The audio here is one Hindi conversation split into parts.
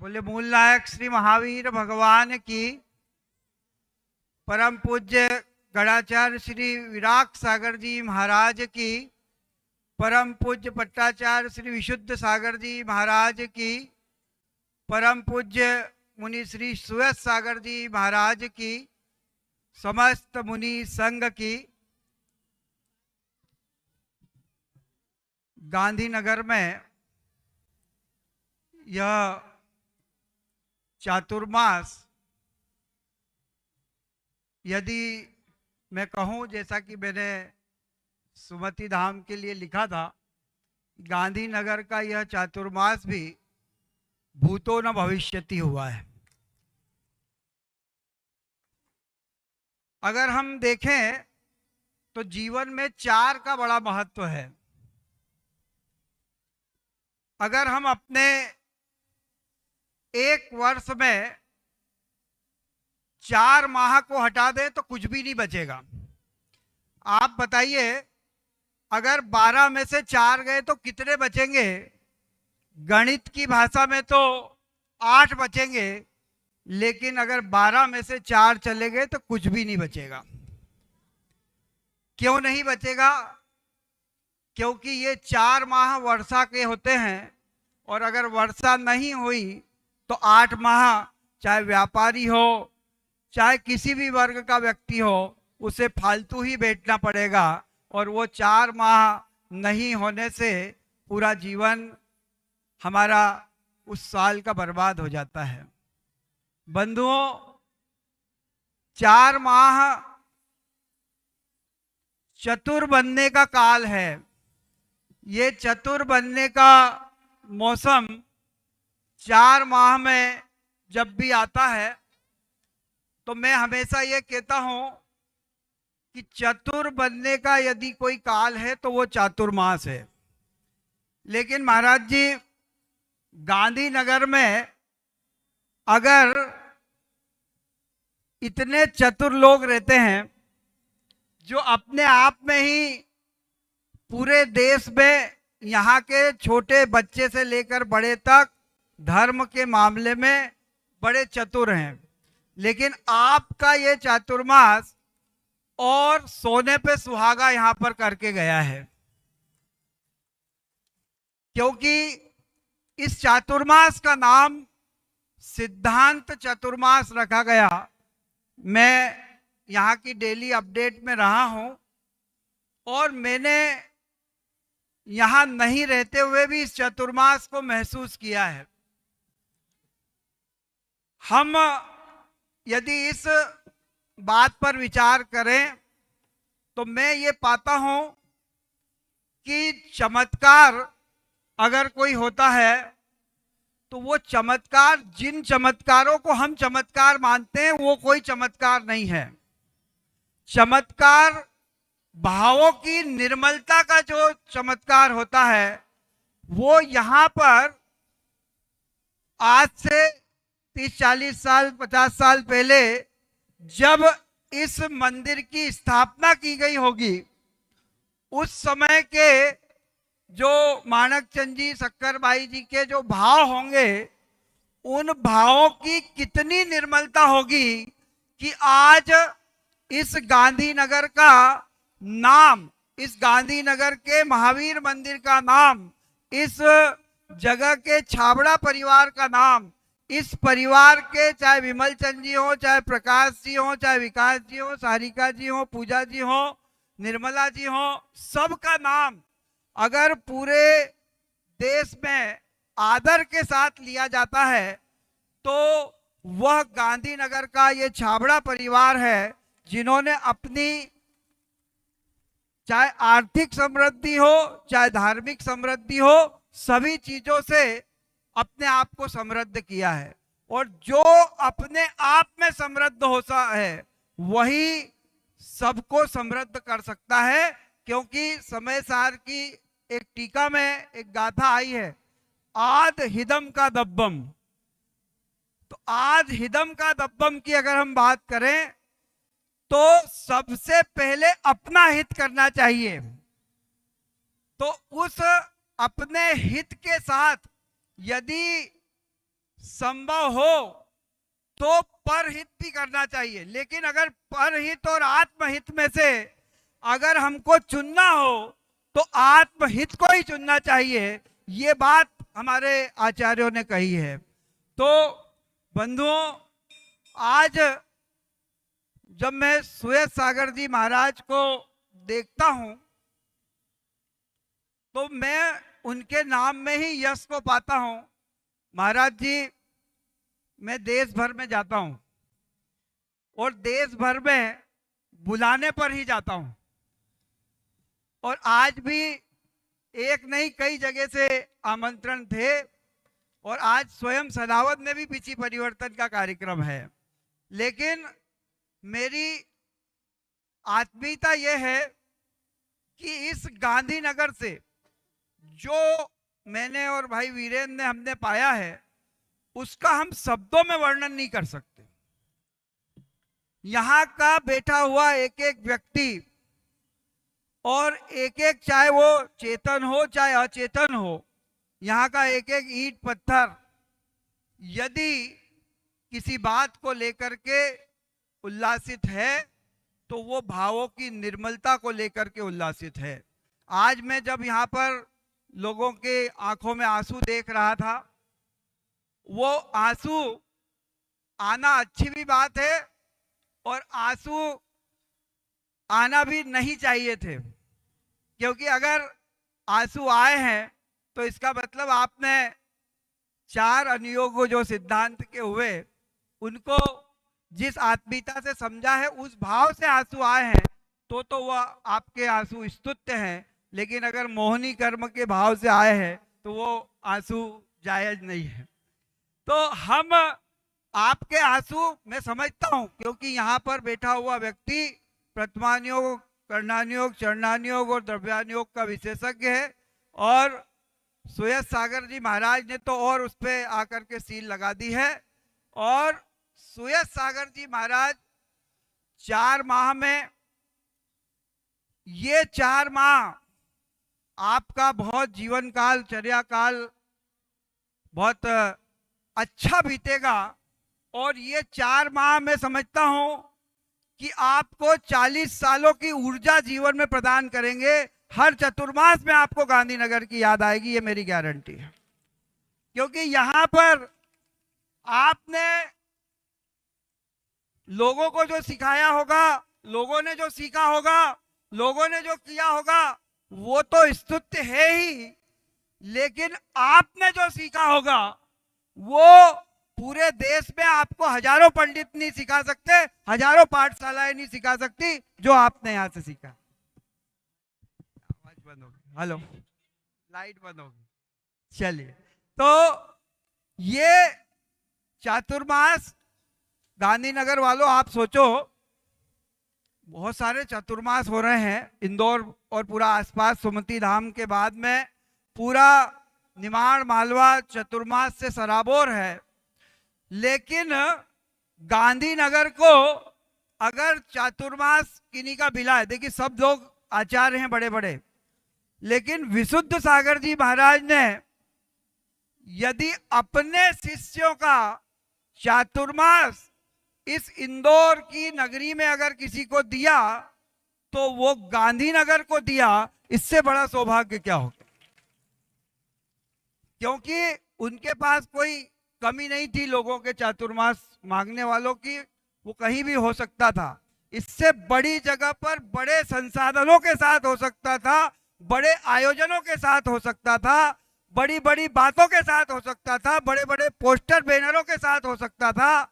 बोले मूल नायक श्री महावीर भगवान की। परम पूज्य गणाचार्य श्री विराग सागर जी महाराज की। परम पूज्य पट्टाचार्य श्री विशुद्ध सागर जी महाराज की। परम पूज्य मुनि श्री सुयस सागर जी महाराज की। समस्त मुनि संघ की। गांधीनगर में यह चातुर्मास, यदि मैं कहूँ, जैसा कि मैंने सुमति धाम के लिए लिखा था, गांधीनगर का यह चातुर्मास भी भूतो न भविष्यति हुआ है। अगर हम देखें तो जीवन में 4 का बड़ा महत्व है। अगर हम अपने एक वर्ष में 4 माह को हटा दें तो कुछ भी नहीं बचेगा। आप बताइए, अगर 12 में से 4 गए तो कितने बचेंगे? गणित की भाषा में तो 8 बचेंगे, लेकिन अगर 12 में से 4 चले गए तो कुछ भी नहीं बचेगा। क्यों नहीं बचेगा? क्योंकि ये 4 माह वर्षा के होते हैं, और अगर वर्षा नहीं हुई तो 8 माह, चाहे व्यापारी हो चाहे किसी भी वर्ग का व्यक्ति हो, उसे फालतू ही बैठना पड़ेगा, और वो 4 माह नहीं होने से पूरा जीवन हमारा उस साल का बर्बाद हो जाता है। बंधुओं, 4 माह चतुर बनने का काल है। ये चतुर बनने का मौसम 4 माह में जब भी आता है तो मैं हमेशा ये कहता हूं कि चतुर बनने का यदि कोई काल है तो वो चातुर्मास है। लेकिन महाराज जी, गांधीनगर में अगर इतने चतुर लोग रहते हैं जो अपने आप में ही पूरे देश में यहाँ के छोटे बच्चे से लेकर बड़े तक धर्म के मामले में बड़े चतुर हैं, लेकिन आपका ये चातुर्मास और सोने पे सुहागा यहाँ पर करके गया है। क्योंकि इस चातुर्मास का नाम सिद्धांत चतुर्मास रखा गया। मैं यहाँ की डेली अपडेट में रहा हूँ, और मैंने यहाँ नहीं रहते हुए भी इस चतुर्मास को महसूस किया है। हम यदि इस बात पर विचार करें तो मैं ये पाता हूं कि चमत्कार अगर कोई होता है तो वो चमत्कार, जिन चमत्कारों को हम चमत्कार मानते हैं, वो कोई चमत्कार नहीं है। चमत्कार भावों की निर्मलता का जो चमत्कार होता है, वो यहाँ पर आज से 30-40 साल 50 साल पहले जब इस मंदिर की स्थापना की गई होगी, उस समय के जो माणक चंद जी, शक्करबाई जी के जो भाव होंगे, उन भावों की कितनी निर्मलता होगी कि आज इस गांधीनगर का नाम, इस गांधीनगर के महावीर मंदिर का नाम, इस जगह के छाबड़ा परिवार का नाम, इस परिवार के चाहे विमल चंद जी हो, चाहे प्रकाश जी हो, चाहे विकास जी हो, सारिका जी हो, पूजा जी हो, निर्मला जी हो, सबका नाम अगर पूरे देश में आदर के साथ लिया जाता है तो वह गांधीनगर का ये छाबड़ा परिवार है, जिन्होंने अपनी चाहे आर्थिक समृद्धि हो चाहे धार्मिक समृद्धि हो, सभी चीजों से अपने आप को समृद्ध किया है। और जो अपने आप में समृद्ध होता है वही सबको समृद्ध कर सकता है। क्योंकि समय सार की एक टीका में एक गाथा आई है, आद हिदम का दब्बम। तो आद हिदम का दब्बम की अगर हम बात करें तो सबसे पहले अपना हित करना चाहिए। तो उस अपने हित के साथ यदि संभव हो तो परहित भी करना चाहिए, लेकिन अगर परहित और आत्महित में से अगर हमको चुनना हो तो आत्महित को ही चुनना चाहिए। ये बात हमारे आचार्यों ने कही है। तो बंधुओं, आज जब मैं सुयस सागर जी महाराज को देखता हूं तो मैं उनके नाम में ही यश को पाता हूं। महाराज जी, मैं देश भर में जाता हूं और देश भर में बुलाने पर ही जाता हूं, और आज भी एक नहीं कई जगह से आमंत्रण थे, और आज स्वयं सदावत में भी पिछी परिवर्तन का कार्यक्रम है। लेकिन मेरी आत्मीयता यह है कि इस गांधीनगर से जो मैंने और भाई वीरेंद्र ने हमने पाया है उसका हम शब्दों में वर्णन नहीं कर सकते। यहाँ का बैठा हुआ एक एक व्यक्ति और एक एक, चाहे वो चेतन हो चाहे अचेतन हो, यहाँ का एक एक ईंट पत्थर यदि किसी बात को लेकर के उल्लासित है तो वो भावों की निर्मलता को लेकर के उल्लासित है। आज मैं जब यहाँ पर लोगों के आंखों में आंसू देख रहा था, वो आंसू आना अच्छी भी बात है और आंसू आना भी नहीं चाहिए थे, क्योंकि अगर आंसू आए हैं तो इसका मतलब आपने चार अनुयोग जो सिद्धांत के हुए उनको जिस आत्मीयता से समझा है उस भाव से आंसू आए हैं तो वह आपके आंसू स्तुत्य हैं। लेकिन अगर मोहनी कर्म के भाव से आए हैं तो वो आंसू जायज नहीं है। तो हम आपके आंसू मैं समझता हूं, क्योंकि यहाँ पर बैठा हुआ व्यक्ति प्रथमानुयोग, कर्णानुयोग, चरणानुयोग और द्रव्यानुयोग का विशेषज्ञ है, और सुयस सागर जी महाराज ने तो और उस पर आकर के सील लगा दी है। और सुयस सागर जी महाराज 4 माह में, ये 4 माह आपका बहुत जीवन काल, चर्या काल बहुत अच्छा बीतेगा, और ये 4 माह मैं समझता हूं कि आपको 40 सालों की ऊर्जा जीवन में प्रदान करेंगे। हर चतुर्मास में आपको गांधीनगर की याद आएगी, ये मेरी गारंटी है। क्योंकि यहां पर आपने लोगों को जो सिखाया होगा, लोगों ने जो सीखा होगा, लोगों ने जो किया होगा, वो तो स्तुत्य है ही, लेकिन आपने जो सीखा होगा वो पूरे देश में आपको हजारों पंडित नहीं सिखा सकते, हजारों पाठशालाएं नहीं सिखा सकती जो आपने यहां से सीखा। आवाज बंद होगी, हेलो, लाइट बंद होगी। चलिए, तो ये चातुर्मास गांधीनगर वालों, आप सोचो बहुत सारे चतुर्मास हो रहे हैं इंदौर और पूरा आसपास, सुमति धाम के बाद में पूरा निमाड़ मालवा चतुर्मास से सराबोर है। लेकिन गांधीनगर को अगर चातुर्मास किन्हीं का बिला है, देखिए सब लोग आचार्य हैं बड़े बड़े, लेकिन विशुद्ध सागर जी महाराज ने यदि अपने शिष्यों का चातुर्मास इस इंदौर की नगरी में अगर किसी को दिया तो वो गांधीनगर को दिया। इससे बड़ा सौभाग्य क्या होगा? क्योंकि उनके पास कोई कमी नहीं थी लोगों के चातुर्मास मांगने वालों की, वो कहीं भी हो सकता था। इससे बड़ी जगह पर बड़े संसाधनों के साथ हो सकता था, बड़े आयोजनों के साथ हो सकता था, बड़ी बड़ी बातों के साथ हो सकता था, बड़े बड़े पोस्टर बैनरों के साथ हो सकता था,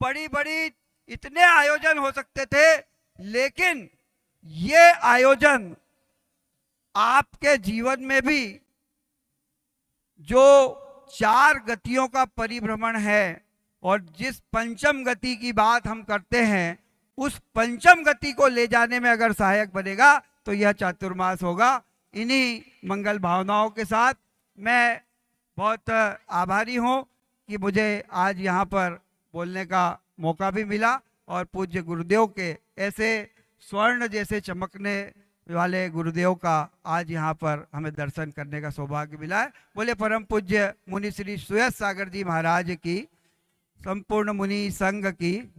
बड़ी बड़ी इतने आयोजन हो सकते थे। लेकिन ये आयोजन आपके जीवन में भी जो 4 गतियों का परिभ्रमण है और जिस पंचम गति की बात हम करते हैं, उस पंचम गति को ले जाने में अगर सहायक बनेगा तो यह चातुर्मास होगा। इन्हीं मंगल भावनाओं के साथ मैं बहुत आभारी हूं कि मुझे आज यहाँ पर बोलने का मौका भी मिला और पूज्य गुरुदेव के ऐसे स्वर्ण जैसे चमकने वाले गुरुदेव का आज यहाँ पर हमें दर्शन करने का सौभाग्य मिला है। बोले परम पूज्य मुनि श्री सुयस सागर जी महाराज की, संपूर्ण मुनि संघ की।